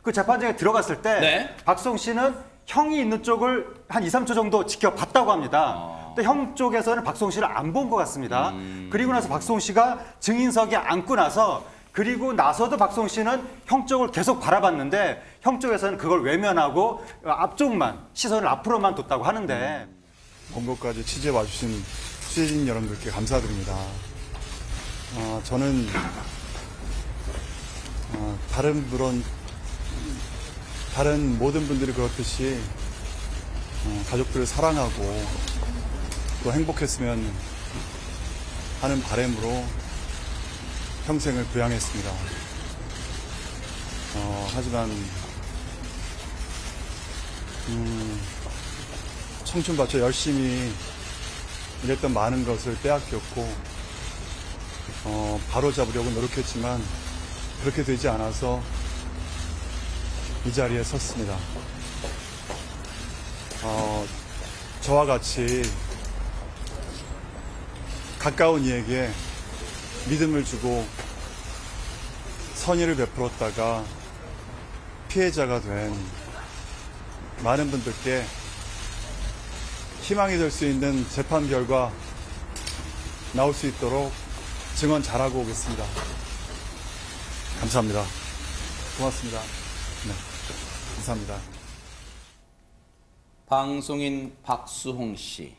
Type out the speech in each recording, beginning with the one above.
그 재판장에 들어갔을 때 네. 박수홍 씨는 형이 있는 쪽을 한 2, 3초 정도 지켜봤다고 합니다. 근데 형 쪽에서는 박수홍 씨를 안 본 것 같습니다. 그리고 나서 박수홍 씨가 증인석에 앉고 나서 그리고 나서도 박수홍 씨는 형 쪽을 계속 바라봤는데 형 쪽에서는 그걸 외면하고 앞쪽만 시선을 앞으로만 뒀다고 하는데 본것까지 취재해 와주신 취재진 여러분들께 감사드립니다. 저는 다른 모든 분들이 그렇듯이 가족들을 사랑하고 또 행복했으면 하는 바람으로 평생을 부양했습니다. 하지만 청춘 바쳐 열심히 일했던 많은 것을 빼앗겼고 바로잡으려고 노력했지만 그렇게 되지 않아서 이 자리에 섰습니다. 저와 같이 가까운 이에게 믿음을 주고 선의를 베풀었다가 피해자가 된 많은 분들께 희망이 될 수 있는 재판 결과 나올 수 있도록 증언 잘하고 오겠습니다. 감사합니다. 고맙습니다. 네, 감사합니다. 방송인 박수홍 씨.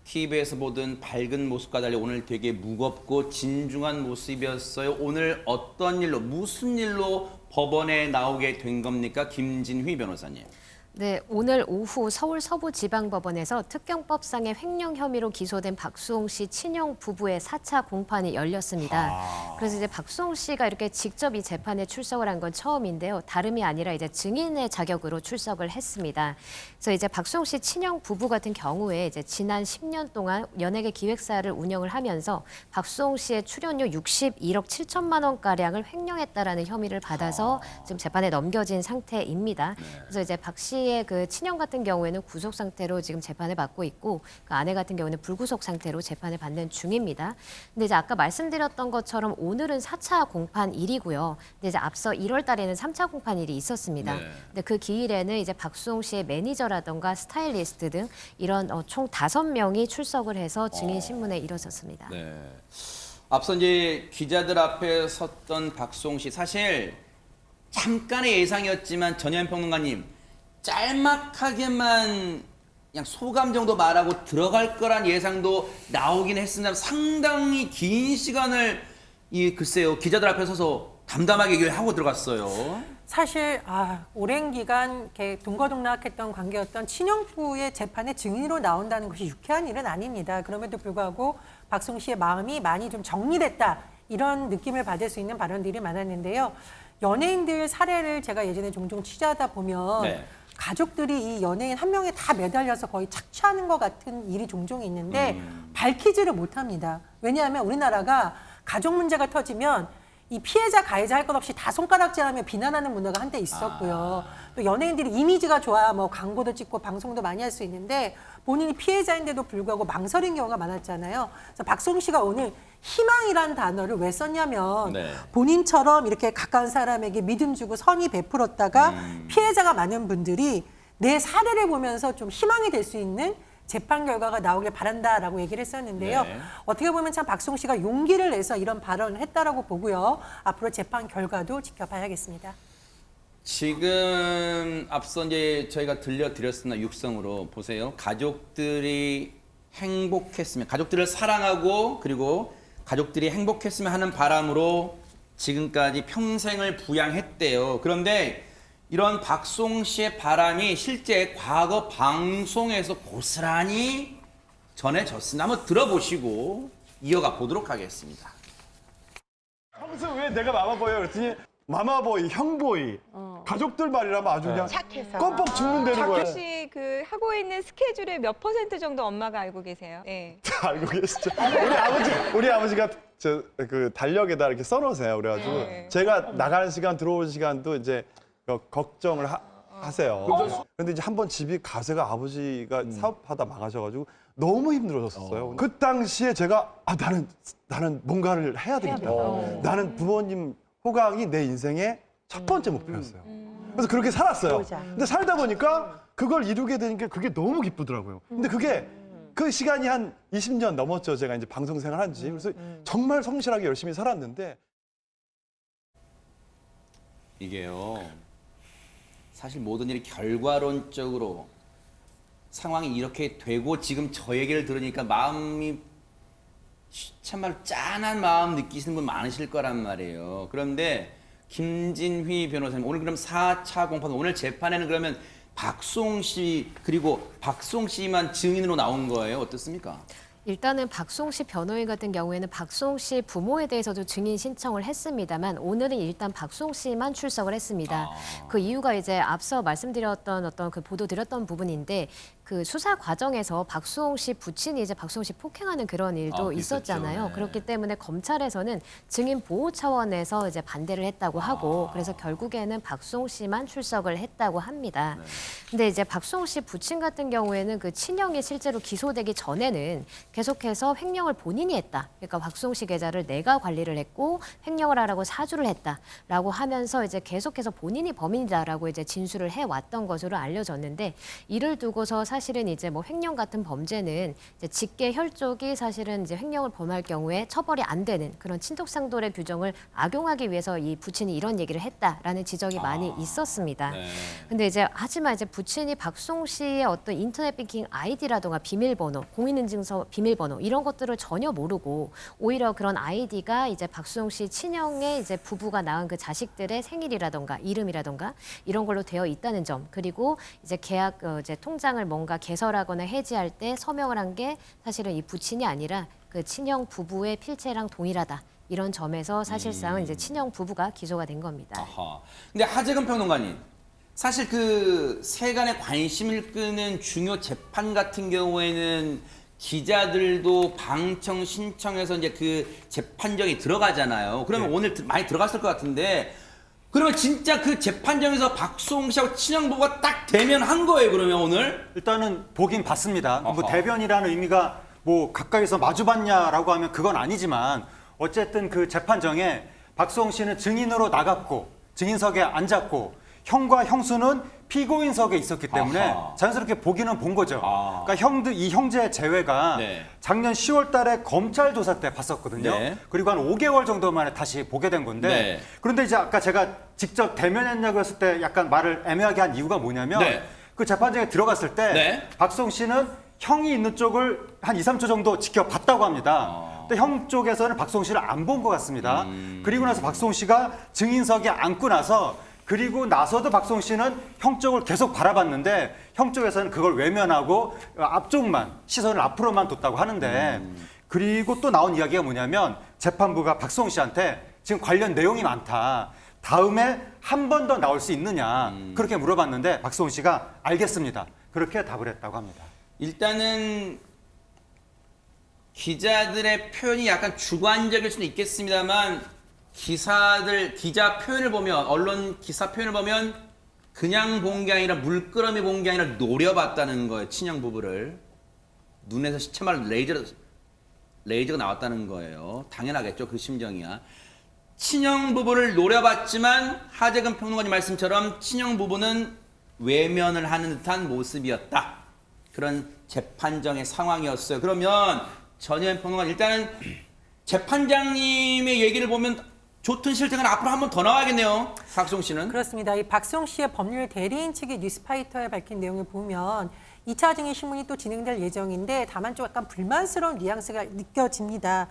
TV에서 보던 밝은 모습과 달리 오늘 되게 무겁고 진중한 모습이었어요. 오늘 어떤 일로, 무슨 일로 법원에 나오게 된 겁니까? 김진휘 변호사님. 네, 오늘 오후 서울 서부지방법원에서 특경법상의 횡령 혐의로 기소된 박수홍 씨 친형 부부의 4차 공판이 열렸습니다. 그래서 이제 박수홍 씨가 이렇게 직접 이 재판에 출석을 한 건 처음인데요. 다름이 아니라 이제 증인의 자격으로 출석을 했습니다. 그래서 이제 박수홍 씨 친형 부부 같은 경우에 이제 지난 10년 동안 연예계 기획사를 운영을 하면서 박수홍 씨의 출연료 61억 7천만 원가량을 횡령했다라는 혐의를 받아서 지금 재판에 넘겨진 상태입니다. 그래서 이제 박 씨의 그 친형 같은 경우에는 구속 상태로 지금 재판을 받고 있고 그 아내 같은 경우는 불구속 상태로 재판을 받는 중입니다. 근데 이제 아까 말씀드렸던 것처럼 오늘은 4차 공판일이고요. 근데 이제 앞서 1월 달에는 3차 공판일이 있었습니다. 네. 근데 그 기일에는 이제 박수홍 씨의 매니저라던가 스타일리스트 등 이런 총 5명이 출석을 해서 증인 신문에 일어섰습니다. 네. 앞서 이제 기자들 앞에 섰던 박수홍 씨, 사실 잠깐의 예상이었지만 전현 평론가님, 짤막하게만 그냥 소감 정도 말하고 들어갈 거란 예상도 나오긴 했으나 상당히 긴 시간을 글쎄요, 기자들 앞에 서서 담담하게 얘기를 하고 들어갔어요. 사실 오랜 기간 이렇게 동거동락했던 관계였던 친형부의 재판에 증인으로 나온다는 것이 유쾌한 일은 아닙니다. 그럼에도 불구하고 박수홍 씨의 마음이 많이 좀 정리됐다, 이런 느낌을 받을 수 있는 발언들이 많았는데요. 연예인들 사례를 제가 예전에 종종 취재하다 보면 네. 가족들이 이 연예인 한 명에 다 매달려서 거의 착취하는 것 같은 일이 종종 있는데 밝히지를 못합니다. 왜냐하면 우리나라가 가족 문제가 터지면 이 피해자 가해자 할 것 없이 다 손가락질하며 비난하는 문화가 한때 있었고요. 또 연예인들이 이미지가 좋아야 뭐 광고도 찍고 방송도 많이 할 수 있는데 본인이 피해자인데도 불구하고 망설인 경우가 많았잖아요. 그래서 박수홍 씨가 오늘 희망이란 단어를 왜 썼냐면 네. 본인처럼 이렇게 가까운 사람에게 믿음 주고 선의 베풀었다가 피해자가 많은 분들이 내 사례를 보면서 좀 희망이 될 수 있는 재판 결과가 나오길 바란다라고 얘기를 했었는데요. 네. 어떻게 보면 참 박수홍 씨가 용기를 내서 이런 발언을 했다라고 보고요. 앞으로 재판 결과도 지켜봐야겠습니다. 지금 앞서 이제 저희가 들려드렸으나 육성으로 보세요. 가족들이 행복했으면, 가족들을 사랑하고 그리고 가족들이 행복했으면 하는 바람으로 지금까지 평생을 부양했대요. 그런데 이런 박수홍 씨의 바람이 실제 과거 방송에서 고스란히 전해졌으나 한번 들어보시고 이어가 보도록 하겠습니다. 평소 왜 내가 마마보이야 그랬더니 마마보이, 형보이, 가족들 말이라면 아주 그냥 착해서. 껌뻑 죽는다는 거예요. 혹시 그 하고 있는 스케줄의 몇 % 정도 엄마가 알고 계세요? 네. 알고 계시죠? 우리 아버지가 그 달력에다 이렇게 써놓으세요. 그래가지고 네. 제가 나가는 시간, 들어오는 시간도 이제 걱정을 하세요. 그런데 이제 한번 집이 가세가 아버지가 사업하다 망하셔가지고 너무 힘들어졌었어요. 그 당시에 제가 나는 뭔가를 해야 되겠다. 나는 부모님 호강이 내 인생의 첫 번째 목표였어요. 그래서 그렇게 살았어요. 그러자. 근데 살다 보니까 그걸 이루게 되니까 그게 너무 기쁘더라고요. 근데 그게 그 시간이 한 20년 넘었죠. 제가 이제 방송 생활 한 지. 그래서 정말 성실하게 열심히 살았는데 이게요. 사실 모든 일이 결과론적으로 상황이 이렇게 되고 지금 저 얘기를 들으니까 마음이 참말로 짠한 마음 느끼시는 분 많으실 거란 말이에요. 그런데 김진휘 변호사님 오늘 그럼 4차 공판 오늘 재판에는 그러면 박수홍 씨 그리고 박수홍 씨만 증인으로 나온 거예요. 어떻습니까? 일단은 박수홍 씨 변호인 같은 경우에는 박수홍 씨 부모에 대해서도 증인 신청을 했습니다만 오늘은 일단 박수홍 씨만 출석을 했습니다. 그 이유가 이제 앞서 말씀드렸던 어떤 그 보도드렸던 부분인데 그 수사 과정에서 박수홍 씨 부친이 이제 박수홍 씨 폭행하는 그런 일도 있었잖아요. 네. 그렇기 때문에 검찰에서는 증인 보호 차원에서 이제 반대를 했다고 하고 그래서 결국에는 박수홍 씨만 출석을 했다고 합니다. 근데 이제 박수홍 씨 부친 같은 경우에는 그 친형이 실제로 기소되기 전에는 계속해서 횡령을 본인이 했다. 그러니까 박수홍 씨 계좌를 내가 관리를 했고 횡령을 하라고 사주를 했다라고 하면서 이제 계속해서 본인이 범인이다라고 이제 진술을 해왔던 것으로 알려졌는데 이를 두고서 사실은 이제 뭐 횡령 같은 범죄는 이제 직계 혈족이 사실은 이제 횡령을 범할 경우에 처벌이 안 되는 그런 친족상돌의 규정을 악용하기 위해서 이 부친이 이런 얘기를 했다라는 지적이 많이 있었습니다. 네. 근데 이제 하지만 이제 부친이 박수홍 씨의 어떤 인터넷 뱅킹 아이디라든가 비밀번호, 공인인증서 비밀번호 이런 것들을 전혀 모르고 오히려 그런 아이디가 이제 박수홍 씨 친형의 이제 부부가 낳은 그 자식들의 생일이라든가 이름이라든가 이런 걸로 되어 있다는 점 그리고 이제 계약 이제 통장을 뭔가 개설하거나 해지할 때 서명을 한 게 사실은 이 부친이 아니라 그 친형 부부의 필체랑 동일하다. 이런 점에서 사실상은 이제 친형 부부가 기소가 된 겁니다. 아하. 근데 하재근 평론가님, 사실 그 세간의 관심을 끄는 중요 재판 같은 경우에는 기자들도 방청 신청해서 이제 그 재판정이 들어가잖아요. 그러면 오늘 많이 들어갔을 것 같은데 그러면 진짜 그 재판정에서 박수홍 씨하고 친형 부부가 딱 대면한 거예요, 그러면 오늘? 일단은 보긴 봤습니다. 뭐 어허. 대변이라는 의미가 뭐 가까이서 마주봤냐라고 하면 그건 아니지만 어쨌든 그 재판정에 박수홍 씨는 증인으로 나갔고 증인석에 앉았고 형과 형수는 피고인석에 있었기 때문에 아하. 자연스럽게 보기는 본 거죠. 아. 그러니까 이 형제 제외가 네. 작년 10월 달에 검찰 조사 때 봤었거든요. 네. 그리고 한 5개월 정도 만에 다시 보게 된 건데 네. 그런데 이제 아까 제가 직접 대면했냐고 했을 때 약간 말을 애매하게 한 이유가 뭐냐면 네. 그 재판정에 들어갔을 때 네. 박수홍 씨는 형이 있는 쪽을 한 2, 3초 정도 지켜봤다고 합니다. 근데 형 쪽에서는 박수홍 씨를 안 본 것 같습니다. 그리고 나서 박수홍 씨가 증인석에 앉고 나서 그리고 나서도 박수홍 씨는 형 쪽을 계속 바라봤는데 형 쪽에서는 그걸 외면하고 앞쪽만 시선을 앞으로만 뒀다고 하는데 그리고 또 나온 이야기가 뭐냐면 재판부가 박수홍 씨한테 지금 관련 내용이 많다. 다음에 한 번 더 나올 수 있느냐 그렇게 물어봤는데 박수홍 씨가 알겠습니다. 그렇게 답을 했다고 합니다. 일단은 기자들의 표현이 약간 주관적일 수는 있겠습니다만 기자 표현을 보면 언론 기사 표현을 보면 그냥 본 게 아니라 물끄러미 본 게 아니라 노려봤다는 거예요. 친형 부부를 눈에서 시체말 레이저가 나왔다는 거예요. 당연하겠죠. 그 심정이야. 친형 부부를 노려봤지만 하재근 평론가님 말씀처럼 친형 부부는 외면을 하는 듯한 모습이었다. 그런 재판정의 상황이었어요. 그러면 전현 평론가 일단은 재판장님의 얘기를 보면 좋든 싫든 앞으로 한 번 더 나와야겠네요. 박수홍 씨는. 그렇습니다. 이 박수홍 씨의 법률 대리인 측이 뉴스파이터에 밝힌 내용을 보면 2차 증인 신문이 또 진행될 예정인데 다만 좀 약간 불만스러운 뉘앙스가 느껴집니다.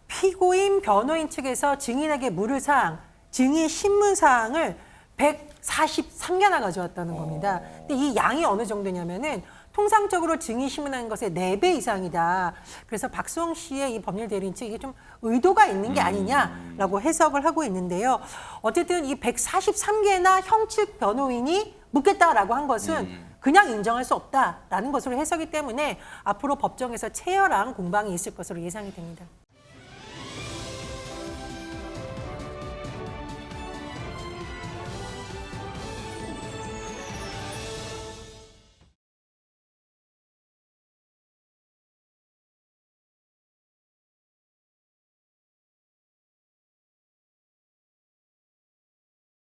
피고인 변호인 측에서 증인에게 물을 사항, 증인 신문 사항을 143개나 가져왔다는 겁니다. 근데 이 양이 어느 정도냐면은 통상적으로 증인 신문하는 것의 4배 이상이다. 그래서 박수홍 씨의 이 법률 대리인 측이 좀 의도가 있는 게 아니냐라고 해석을 하고 있는데요. 어쨌든 이 143개나 형 측 변호인이 묻겠다라고 한 것은 그냥 인정할 수 없다라는 것으로 해석이 때문에 앞으로 법정에서 치열한 공방이 있을 것으로 예상이 됩니다.